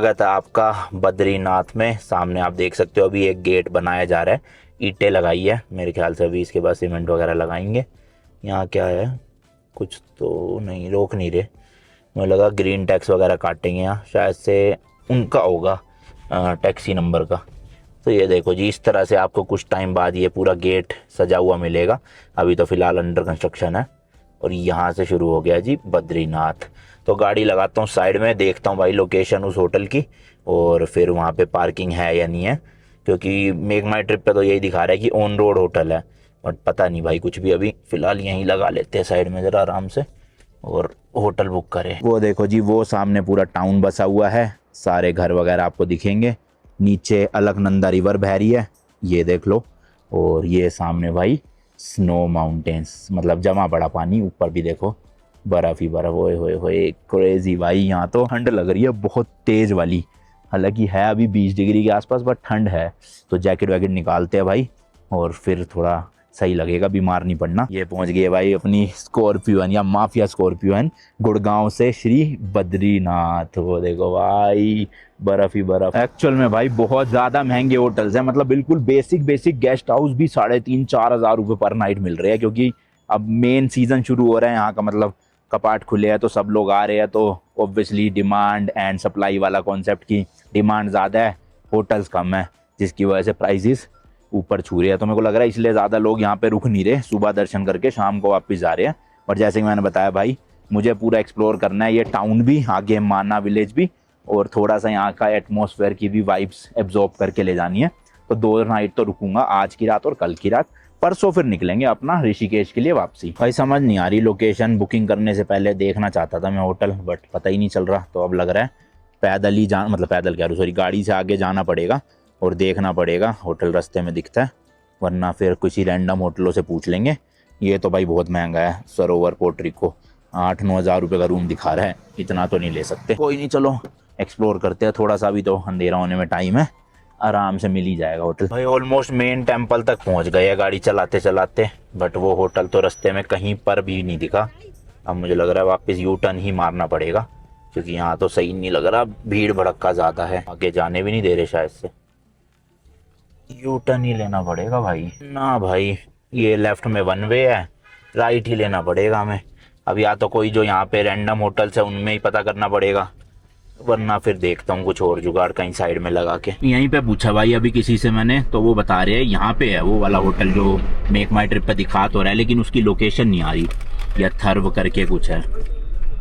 स्वागत है आपका बद्रीनाथ में। सामने आप देख सकते हो अभी एक गेट बनाया जा रहा है, ईंटें लगाई है मेरे ख्याल से, अभी इसके बाद सीमेंट वगैरह लगाएंगे। यहाँ क्या है, कुछ तो नहीं, रोक नहीं रहे। मुझे लगा ग्रीन टैक्स वगैरह काटेंगे यहाँ, शायद से उनका होगा टैक्सी नंबर का। तो ये देखो जी, इस तरह से आपको कुछ टाइम बाद ये पूरा गेट सजा हुआ मिलेगा। अभी तो फ़िलहाल अंडर कंस्ट्रक्शन है। और यहाँ से शुरू हो गया जी बद्रीनाथ। तो गाड़ी लगाता हूँ साइड में, देखता हूँ भाई लोकेशन उस होटल की, और फिर वहाँ पे पार्किंग है या नहीं है, क्योंकि मेक माई ट्रिप पे तो यही दिखा रहा है कि ऑन रोड होटल है, बट पता नहीं भाई कुछ भी। अभी फ़िलहाल यहीं लगा लेते हैं साइड में ज़रा आराम से और होटल बुक करें। वो देखो जी, वो सामने पूरा टाउन बसा हुआ है, सारे घर वगैरह आपको दिखेंगे। नीचे अलकनंदा रिवर बह रही है, ये देख लो। और ये सामने भाई स्नो माउंटेन्स, मतलब जमा पड़ा पानी, ऊपर भी देखो बर्फ़ ही बर्फ़। ओए होए होए, क्रेजी भाई। यहाँ तो ठंड लग रही है बहुत तेज़ वाली, हालांकि है अभी 20 डिग्री के आसपास, बट ठंड है। तो जैकेट वैकेट निकालते हैं भाई, और फिर थोड़ा सही लगेगा, बीमार नहीं पड़ना। ये पहुंच गए भाई अपनी स्कॉर्पियन या माफिया स्कॉर्पियन, गुड़गांव से श्री बद्रीनाथ। वो देखो भाई, बर्फ ही बर्फ। एक्चुअल में भाई बहुत ज़्यादा महंगे होटल्स हैं, मतलब बिल्कुल बेसिक गेस्ट हाउस भी 3,500-4,000 रुपये पर नाइट मिल रहे हैं, क्योंकि अब मेन सीज़न शुरू हो रहा है यहाँ का, मतलब कपाट खुले हैं तो सब लोग आ रहे हैं। तो ऑब्वियसली डिमांड एंड सप्लाई वाला कॉन्सेप्ट की, डिमांड ज़्यादा है, होटल्स कम है, जिसकी वजह से प्राइसेस ऊपर छू रहे हैं। तो मेरे को लग रहा है इसलिए ज़्यादा लोग यहाँ पे रुक नहीं रहे, सुबह दर्शन करके शाम को वापस जा रहे हैं। और जैसे कि मैंने बताया भाई, मुझे पूरा एक्सप्लोर करना है, ये टाउन भी, आगे माना विलेज भी, और थोड़ा सा यहाँ का एटमॉस्फेयर की भी वाइब्स एब्जॉर्ब करके ले जानी है। तो 2 नाइट तो रुकूंगा, आज की रात और कल की रात। परसों फिर निकलेंगे अपना ऋषिकेश के लिए वापसी। भाई समझ नहीं आ रही लोकेशन, बुकिंग करने से पहले देखना चाहता था मैं होटल, बट पता ही नहीं चल रहा। तो अब लग रहा है पैदल ही जाना, मतलब पैदल कह रहा हूँ, सॉरी, गाड़ी से आगे जाना पड़ेगा और देखना पड़ेगा होटल रास्ते में दिखता है, वरना फिर किसी रैंडम होटलों से पूछ लेंगे। ये तो भाई बहुत महंगा है, सरोवर पोर्ट्रिको 8-9 हज़ार रुपये का रूम दिखा रहा है, इतना तो नहीं ले सकते। कोई नहीं, चलो एक्सप्लोर करते हैं थोड़ा सा, भी तो अंधेरा होने में टाइम है, आराम से मिल ही जाएगा होटल। भाई ऑलमोस्ट मेन टेम्पल तक पहुंच गए हैं गाड़ी चलाते चलाते, बट वो होटल तो रास्ते में कहीं पर भी नहीं दिखा। अब मुझे लग रहा है वापस यू टर्न ही मारना पड़ेगा, क्योंकि यहाँ तो सही नहीं लग रहा, भीड़ भड़क्का ज़्यादा है, आगे जाने भी नहीं दे रहे शायद से। यू टर्न ही लेना पड़ेगा भाई। ना भाई, ये लेफ्ट में वन वे है, राइट ही लेना पड़ेगा हमें। अब या तो कोई जो यहाँ पे रैंडम होटल्स है उनमें ही पता करना पड़ेगा, वरना फिर देखता हूँ कुछ और जुगाड़ कहीं साइड में लगा के। यहीं पे पूछा भाई अभी किसी से मैंने, तो वो बता रहे हैं यहाँ पे है वो वाला होटल जो मेक माई ट्रिप पे दिखा तो रहा है, लेकिन उसकी लोकेशन नहीं आ रही, या थर्व करके कुछ है।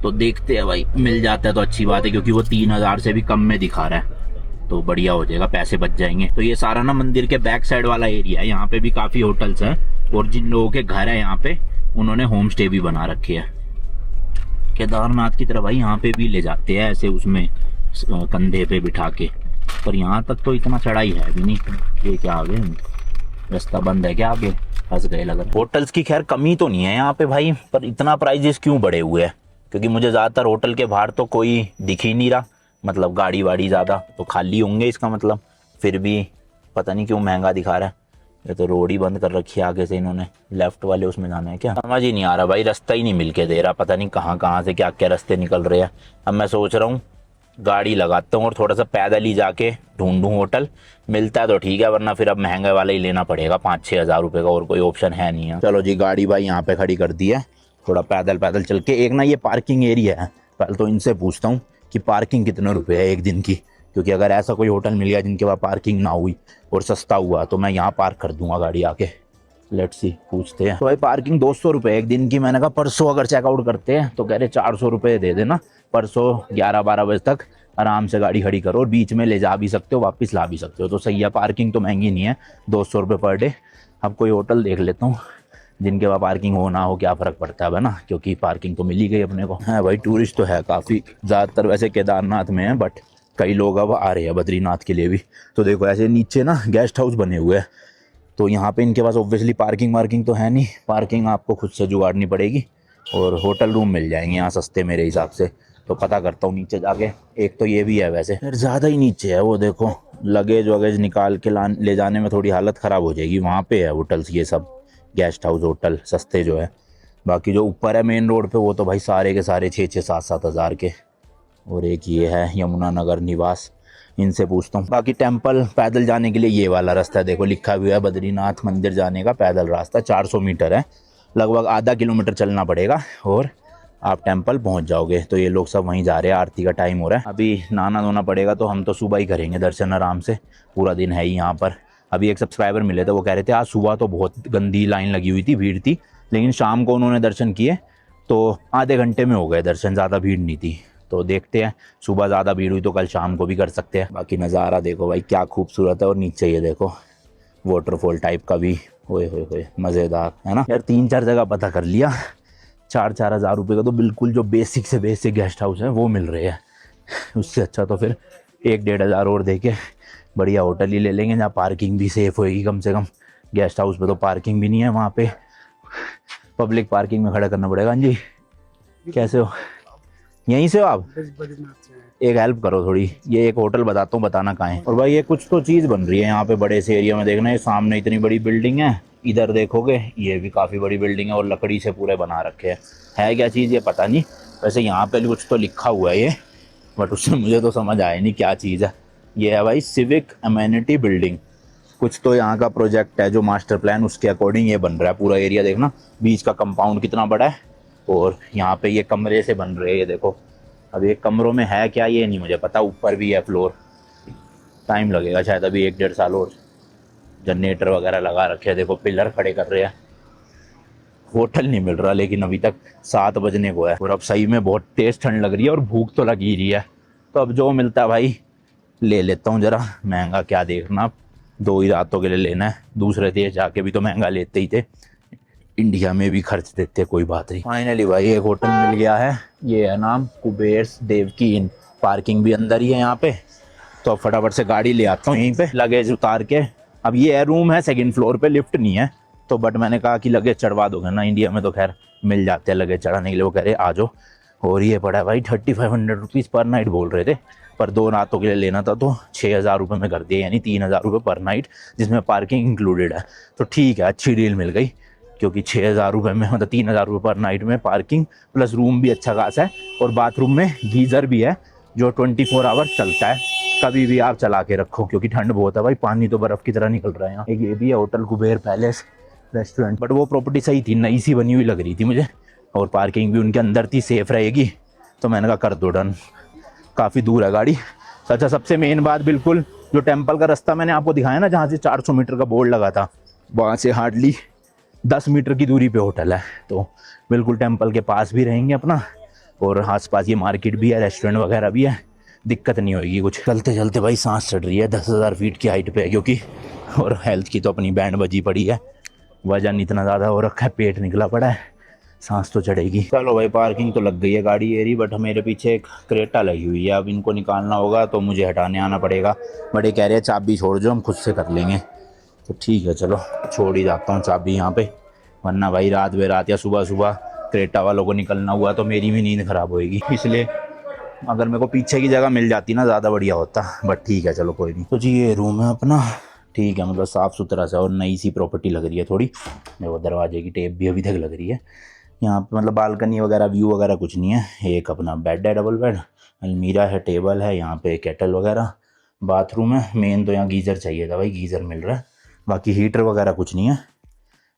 तो देखते हैं भाई, मिल जाता है तो अच्छी बात है, क्योंकि वो 3,000 से भी कम में दिखा रहा है, तो बढ़िया हो जाएगा, पैसे बच जाएंगे। तो ये सारा ना मंदिर के बैक साइड वाला एरिया है, यहाँ पे भी काफ़ी होटल्स हैं, और जिन लोगों के घर है यहाँ पे उन्होंने होम स्टे भी बना रखे है। केदारनाथ की तरह भाई यहाँ पे भी ले जाते हैं ऐसे, उसमें कंधे पे बिठा के, पर यहाँ तक तो इतना चढ़ाई है भी नहीं। ये क्या आगे रास्ता बंद है क्या, आगे फंस गए लग रहा। होटल्स की खैर कमी तो नहीं है यहाँ पे भाई, पर इतना प्राइजेस क्यों बढ़े हुए हैं, क्योंकि मुझे ज़्यादातर होटल के बाहर तो कोई दिख ही नहीं रहा, मतलब गाड़ी वाड़ी ज़्यादा तो खाली होंगे इसका मतलब, फिर भी पता नहीं क्यों महंगा दिखा रहा है। ये तो रोड ही बंद कर रखी है आगे से इन्होंने, लेफ्ट वाले उसमें जाना है क्या, समझ ही नहीं आ रहा भाई, रास्ता ही नहीं मिल के दे रहा, पता नहीं कहाँ से क्या क्या रास्ते निकल रहे हैं। अब मैं सोच रहा हूँ गाड़ी लगाता हूँ और थोड़ा सा पैदल ही जाके ढूंढूं होटल, मिलता है तो ठीक है, वरना फिर अब महंगे वाला ही लेना पड़ेगा 5-6 हज़ार रुपये का, और कोई ऑप्शन है नहीं है। चलो जी, गाड़ी भाई यहाँ पे खड़ी कर दी है, थोड़ा पैदल चल के। एक ना ये पार्किंग एरिया है, पहले तो इनसे पूछता हूँ कि पार्किंग कितने रुपए है एक दिन की, क्योंकि अगर ऐसा कोई होटल मिल गया जिनके पास पार्किंग ना हुई और सस्ता हुआ, तो मैं यहाँ पार्क कर दूंगा गाड़ी आके। लेट्स सी, पूछते हैं। तो भाई पार्किंग 200 रुपये एक दिन की। मैंने कहा परसों अगर चेकआउट करते हैं तो कह रहे 400 रुपये दे देना, परसों 11-12 बजे तक आराम से गाड़ी खड़ी करो, और बीच में ले जा भी सकते हो, वापस ला भी सकते हो, तो सही है। पार्किंग तो महंगी नहीं है, 200 रुपये पर डे। अब कोई होटल देख लेता हूँ जिनके पास पार्किंग हो ना हो, क्या फ़र्क पड़ता है ना, क्योंकि पार्किंग तो मिल ही गई अपने को। है भाई, टूरिस्ट तो है काफ़ी, ज़्यादातर वैसे केदारनाथ में है, बट कई लोग अब आ रहे हैं बद्रीनाथ के लिए भी। तो देखो ऐसे नीचे ना गेस्ट हाउस बने हुए हैं, तो यहाँ पे इनके पास ऑब्वियसली पार्किंग तो है नहीं, पार्किंग आपको खुद से जुगाड़नी पड़ेगी, और होटल रूम मिल जाएंगे यहाँ सस्ते मेरे हिसाब से। तो पता करता हूँ नीचे जाके। एक तो ये भी है वैसे, फिर ज़्यादा ही नीचे है, वो देखो लगेज वगैज निकाल के ले जाने में थोड़ी हालत ख़राब हो जाएगी। वहाँ पे है होटल्स, ये सब गेस्ट हाउस होटल सस्ते जो है। बाकी जो ऊपर है मेन रोड पे, वो तो भाई सारे के सारे 6-6, 7-7 हज़ार के। और एक ये है यमुनानगर निवास, इनसे पूछता हूँ। बाकी टेम्पल पैदल जाने के लिए ये वाला रास्ता है, देखो लिखा हुआ है बद्रीनाथ मंदिर जाने का पैदल रास्ता, 400 मीटर है, लगभग आधा किलोमीटर चलना पड़ेगा और आप टेम्पल पहुंच जाओगे। तो ये लोग सब वहीं जा रहे हैं, आरती का टाइम हो रहा है। अभी नहाना धोना पड़ेगा, तो हम तो सुबह ही करेंगे दर्शन आराम से, पूरा दिन है ही यहाँ पर। अभी एक सब्सक्राइबर मिले थे, वो कह रहे थे आज सुबह तो बहुत गंदी लाइन लगी हुई थी, भीड़ थी, लेकिन शाम को उन्होंने दर्शन किए तो आधे घंटे में हो गए दर्शन, ज़्यादा भीड़ नहीं थी। तो देखते हैं, सुबह ज़्यादा भीड़ हुई तो कल शाम को भी कर सकते हैं। बाकी नज़ारा देखो भाई क्या खूबसूरत है, और नीचे ये देखो वाटरफॉल टाइप का भी, ओए होए होए मज़ेदार है ना यार। 3-4 जगह पता कर लिया, 4-4 हज़ार रुपये का तो बिल्कुल जो बेसिक से बेसिक गेस्ट हाउस है वो मिल रहे हैं। उससे अच्छा तो फिर 1-1.5 हज़ार और दे के बढ़िया होटल ही ले लेंगे, जहाँ पार्किंग भी सेफ़ होएगी कम से कम। गेस्ट हाउस पे तो पार्किंग भी नहीं है, वहाँ पे पब्लिक पार्किंग में खड़ा करना पड़ेगा। जी कैसे हो, यहीं से हो आप? एक हेल्प करो थोड़ी, ये एक होटल बताता हूँ, बताना कहाँ है। और भाई ये कुछ तो चीज़ बन रही है यहाँ पे बड़े से एरिया में, देखना ये सामने इतनी बड़ी बिल्डिंग है, इधर देखोगे ये भी काफ़ी बड़ी बिल्डिंग है और लकड़ी से पूरे बना रखे है क्या चीज़ ये पता नहीं। वैसे यहाँ पे कुछ तो लिखा हुआ है ये, बट उससे मुझे तो समझ आया नहीं क्या चीज़ है। ये है भाई सिविक अमेनिटी बिल्डिंग, कुछ तो यहाँ का प्रोजेक्ट है जो मास्टर प्लान उसके अकॉर्डिंग ये बन रहा है पूरा एरिया। देखना बीच का कंपाउंड कितना बड़ा है, और यहाँ पे ये कमरे से बन रहे हैं, ये देखो। अब ये कमरों में है क्या ये नहीं मुझे पता, ऊपर भी है फ्लोर, टाइम लगेगा शायद अभी 1-1.5 साल और। जनरेटर वगैरह लगा रखे हैं, देखो पिलर खड़े कर रहे हैं। होटल नहीं मिल रहा लेकिन अभी तक 7 बजने को है, और अब सही में बहुत तेज ठंड लग रही है और भूख तो लगी रही है। तो अब जो मिलता है भाई ले लेता हूँ, जरा महंगा क्या देखना, 2 ही रातों के लिए लेना है, दूसरे देश जाके भी तो महंगा लेते ही थे, इंडिया में भी खर्च देते, कोई बात नहीं। फाइनली भाई एक होटल मिल गया है, ये है नाम कुबेर्स देवकी इन, पार्किंग भी अंदर ही है यहाँ पे। तो अब फटाफट से गाड़ी ले आता हूँ यहीं पे, लगेज उतार के। अब ये है रूम है 2nd फ्लोर पे, लिफ्ट नहीं है, तो बट मैंने कहा कि लगेज चढ़वा दोगे ना, इंडिया में तो खैर मिल जाते हैं लगेज चढ़ाने के लिए। वो कह रहे आ जाओ। और ये पड़ा है भाई 3500 रुपीज़ पर नाइट बोल रहे थे, पर 2 रातों के लिए लेना था तो 6000 रुपये में कर दिया, यानी 3000 रुपये पर नाइट, जिसमें पार्किंग इंक्लूडेड है। तो ठीक है, अच्छी डील मिल गई, क्योंकि 6000 रुपये में मतलब 3000 रुपये पर नाइट में पार्किंग प्लस रूम भी अच्छा खासा है, और बाथरूम में गीज़र भी है जो 24 आवर्स चलता है, कभी भी आप चला के रखो, क्योंकि ठंड बहुत है भाई, पानी तो बर्फ़ की तरह निकल रहा है यहाँ। एक ये भी है hotel Kuber palace restaurant, but वो प्रॉपर्टी सही थी, नई सी बनी हुई लग रही थी मुझे, और पार्किंग भी उनके अंदर थी, सेफ़ रहेगी, तो मैंने कहा कर दो डन। काफ़ी दूर है गाड़ी। अच्छा सबसे मेन बात, बिल्कुल जो टेम्पल का रास्ता मैंने आपको दिखाया ना, जहाँ से 400 मीटर का बोर्ड लगा था, वहाँ से हार्डली 10 मीटर की दूरी पे होटल है, तो बिल्कुल टेम्पल के पास भी रहेंगे अपना, और आसपास ये मार्केट भी है, रेस्टोरेंट वगैरह भी है, दिक्कत नहीं होगी कुछ। चलते चलते भाई सांस चढ़ रही है, 10,000 फीट की हाइट पे है क्योंकि, और हेल्थ की तो अपनी बैंड बजी पड़ी है, वजन इतना ज़्यादा हो रखा है, पेट निकला पड़ा है, सांस तो चढ़ेगी। चलो भाई पार्किंग तो लग गई है गाड़ी एरी, बट मेरे पीछे एक क्रेटा लगी हुई है, अब इनको निकालना होगा तो मुझे हटाने आना पड़ेगा। बट ये कह रहे हैं चाबी छोड़ जो, हम खुद से कर लेंगे, तो ठीक है चलो छोड़ ही जाता हूँ चाबी यहाँ पे, वरना भाई रात बेरात या सुबह सुबह क्रेटा वालों को निकलना हुआ तो मेरी भी नींद ख़राब होएगी, इसलिए अगर मेरे को पीछे की जगह मिल जाती ना ज़्यादा बढ़िया होता, बट ठीक है चलो कोई नहीं। तो जी ये रूम है अपना, ठीक है, मतलब साफ़ सुथरा सा, और नई सी प्रॉपर्टी लग रही है थोड़ी, देखो दरवाजे की टेप भी अभी तक लग रही है यहाँ पे, मतलब बालकनी वगैरह व्यू वगैरह कुछ नहीं है। एक अपना बेड है, डबल बेड, अलमीरा है, टेबल है, यहाँ पे केटल वगैरह, बाथरूम है। मेन तो यहाँ गीज़र चाहिए था भाई, गीज़र मिल रहा है, बाकी हीटर वगैरह कुछ नहीं है।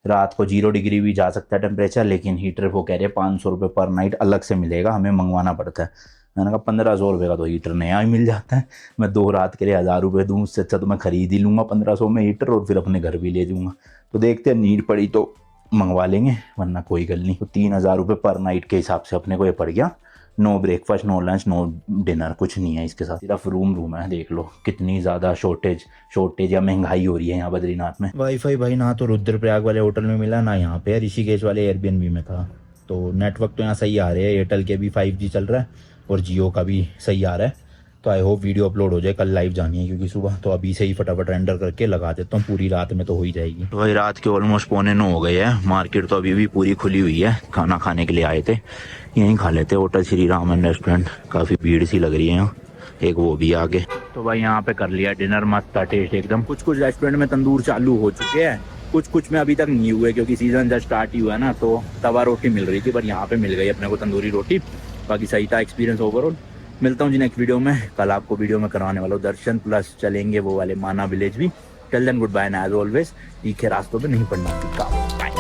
रात को 0 डिग्री भी जा सकता है टेम्परेचर, लेकिन हीटर वो कह रहे हैं 500 रुपये पर नाइट अलग से मिलेगा, हमें मंगवाना पड़ता है। मैंने कहा 1500 रुपये का तो हीटर नया ही मिल जाता है, मैं 2 रात के लिए 1000 रुपये दूँ, उससे अच्छा तो मैं ख़रीद ही लूँगा 1500 में हीटर, और फिर अपने घर भी ले जाऊँगा। तो देखते हैं, नीड पड़ी तो मंगवा लेंगे, वरना कोई गल नहीं। तो 3000 रुपये पर नाइट के हिसाब से अपने को ये पड़ गया। No breakfast, no lunch, no dinner, कुछ नहीं है इसके साथ, सिर्फ रूम है। देख लो कितनी ज़्यादा शॉर्टेज या महंगाई हो रही है यहाँ बद्रीनाथ में। वाईफाई भाई ना तो रुद्रप्रयाग वाले होटल में मिला, ना यहाँ पे ऋषिकेश वाले एयरबीएनबी में था। तो नेटवर्क तो यहाँ सही आ रहे हैं, एयरटेल के भी 5G चल रहा है और जियो का भी सही आ रहा है। तो आई होप वीडियो अपलोड हो जाए, कल लाइव जानी है क्योंकि सुबह, तो अभी से ही फटाफट रेंडर करके लगा देता हूँ, पूरी रात में तो हो ही जाएगी। तो भाई रात के ऑलमोस्ट 8:45 हो गए हैं, मार्केट तो अभी भी पूरी खुली हुई है। खाना खाने के लिए आए थे, यहीं खा लेते, होटल श्री रामन रेस्टोरेंट, काफ़ी भीड़ सी लग रही है यहाँ, एक वो भी आगे। तो भाई यहाँ पे कर लिया डिनर, मस्त था टेस्ट एकदम। कुछ रेस्टोरेंट में तंदूर चालू हो चुके हैं, कुछ में अभी तक नहीं हुए क्योंकि सीजन जब स्टार्ट ही हुआ है ना, तो तवा रोटी मिल रही थी, पर यहाँ पे मिल गई अपने को तंदूरी रोटी। बाकी सही था एक्सपीरियंस ओवरऑल। मिलता हूँ जी नेक्स्ट वीडियो में। कल आपको वीडियो में करवाने वाला हूँ दर्शन, प्लस चलेंगे वो वाले माना विलेज भी। Till then good bye and as always तीखे रास्तों पे नहीं पड़ना। बाय।